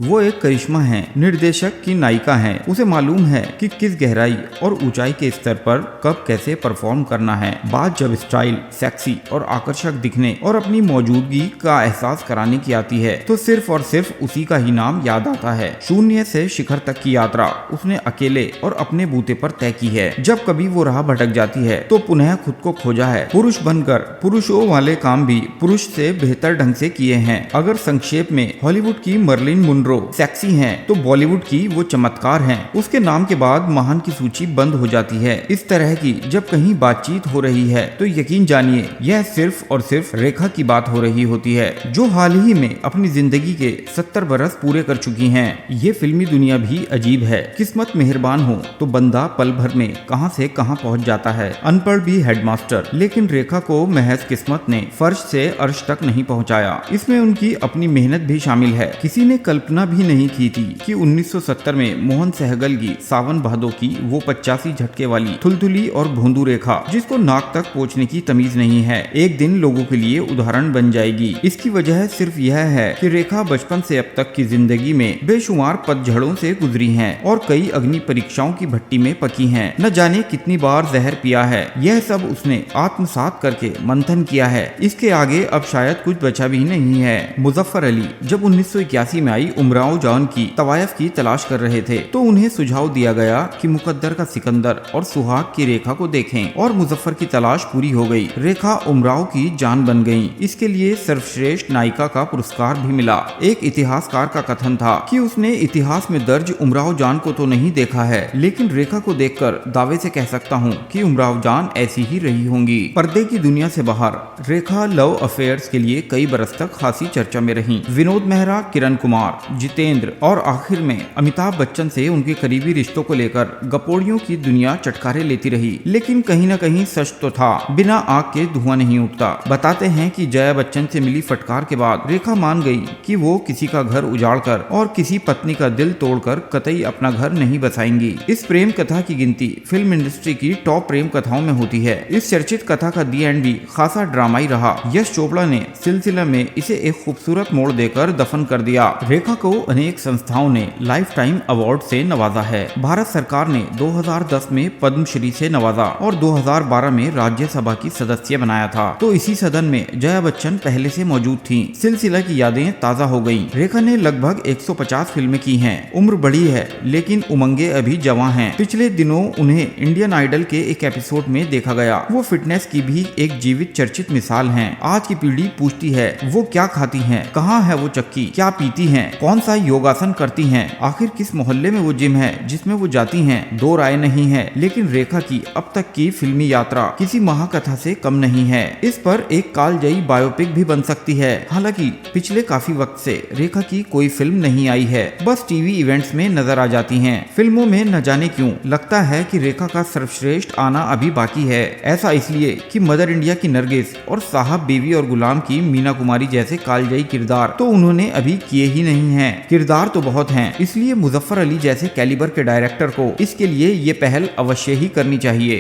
वो एक करिश्मा है, निर्देशक की नायिका है। उसे मालूम है कि किस गहराई और ऊंचाई के स्तर पर कब कैसे परफॉर्म करना है। बात जब स्टाइल, सेक्सी और आकर्षक दिखने और अपनी मौजूदगी का एहसास कराने की आती है तो सिर्फ और सिर्फ उसी का ही नाम याद आता है। शून्य से शिखर तक की यात्रा उसने अकेले और अपने बूते पर तय की है। जब कभी वो राह भटक जाती है तो पुनः खुद को खोजा है। पुरुष बनकर पुरुषों वाले काम भी पुरुष से बेहतर ढंग से किए हैं। अगर संक्षेप में हॉलीवुड की मर्लिन मुनरो सेक्सी हैं तो बॉलीवुड की वो चमत्कार हैं। उसके नाम के बाद महान की सूची बंद हो जाती है। इस तरह की जब कहीं बातचीत हो रही है तो यकीन जानिए यह सिर्फ और सिर्फ रेखा की बात हो रही होती है, जो हाल ही में अपनी जिंदगी के 70 बरस पूरे कर चुकी हैं। ये फिल्मी दुनिया भी अजीब है। किस्मत मेहरबान हो तो बंदा पल भर में कहां से कहां पहुंच जाता है। अनपढ़ भी हेडमास्टर, लेकिन रेखा को महज किस्मत ने फर्श से अर्श तक नहीं पहुंचाया। इसमें उनकी अपनी मेहनत भी शामिल है। किसी ने कल्पना भी नहीं की थी कि 1970 में मोहन सहगल की सावन भादो की वो 85 झटके वाली थुलथुली और भोंदू रेखा, जिसको नाक तक पहुंचने की तमीज नहीं है, एक दिन लोगों के लिए उदाहरण बन जाएगी। इसकी वजह सिर्फ यह है कि रेखा बचपन से अब तक की जिंदगी में बेशुमार पतझड़ों से गुजरी हैं और कई अग्नि परीक्षाओं की भट्टी में पकी हैं। न जाने कितनी बार जहर पिया है। यह सब उसने आत्मसात करके मंथन किया है। इसके आगे अब शायद कुछ बचा भी नहीं है। मुजफ्फर अली जब 1981 में आई उमराव जान की तवायफ की तलाश कर रहे थे तो उन्हें सुझाव दिया गया कि मुकद्दर का सिकंदर और सुहाग की रेखा को देखें, और मुजफ्फर की तलाश पूरी हो गई। रेखा उमराव की जान बन गई। इसके लिए सर्वश्रेष्ठ नायिका का पुरस्कार भी मिला। एक इतिहासकार का कथन था कि उसने इतिहास में दर्ज उमराव जान को तो नहीं देखा है, लेकिन रेखा को देखकर दावे से कह सकता हूँ कि उमराव जान ऐसी ही रही होंगी। पर्दे की दुनिया से बाहर रेखा लव अफेयर्स के लिए कई बरस तक खासी चर्चा में रही। विनोद मेहरा, किरण कुमार, जितेंद्र और आखिर में अमिताभ बच्चन से उनके करीबी रिश्तों को लेकर गपोड़ियों की दुनिया चटकारे लेती रही। लेकिन कहीं न कहीं सच तो था, बिना आग के धुआं नहीं उठता। बताते हैं कि जया बच्चन से मिली फटकार के बाद रेखा मान गई कि वो किसी का घर उजाड़कर और किसी पत्नी का दिल तोड़कर कतई अपना घर नहीं बसाएंगी। इस प्रेम कथा की गिनती फिल्म इंडस्ट्री की टॉप प्रेम कथाओं में होती है। इस चर्चित कथा का दी एंड भी खासा ड्रामाई रहा। यश चोपड़ा ने सिलसिला में इसे एक खूबसूरत मोड़ देकर दफन कर दिया। रेखा को अनेक संस्थाओं ने लाइफ टाइम अवार्ड से नवाजा है। भारत सरकार ने 2010 में पद्मश्री से नवाजा और 2012 में राज्यसभा की सदस्य बनाया था। तो इसी सदन में जया बच्चन पहले से मौजूद थीं। सिलसिला की यादें ताजा हो गईं। रेखा ने लगभग 150 फिल्में की हैं। उम्र बड़ी है लेकिन उमंगे अभी जवां हैं। पिछले दिनों उन्हें इंडियन आइडल के एक एपिसोड में देखा गया। वो फिटनेस की भी एक जीवित चर्चित मिसाल हैं। आज की पीढ़ी पूछती है वो क्या खाती हैं, कहाँ है वो चक्की, क्या पीती हैं, कौन सा योगासन करती हैं, आखिर किस मोहल्ले में वो जिम है जिसमें वो जाती हैं। दो राय नहीं है, लेकिन रेखा की अब तक की फिल्मी यात्रा किसी महाकथा से कम नहीं है। इस पर एक कालजयी बायोपिक भी बन सकती है। हालांकि पिछले काफी वक्त से रेखा की कोई फिल्म नहीं आई है, बस टीवी इवेंट्स में नजर आ जाती हैं। फिल्मों में न जाने क्यों लगता है कि रेखा का सर्वश्रेष्ठ आना अभी बाकी है। ऐसा इसलिए कि मदर इंडिया की नरगिस और साहब बीवी और गुलाम की मीना कुमारी जैसे कालजयी किरदार तो उन्होंने अभी किए ही नहीं हैं। किरदार तो बहुत हैं, इसलिए मुजफ्फर अली जैसे कैलिबर के डायरेक्टर को इसके लिए ये पहल अवश्य ही करनी चाहिए।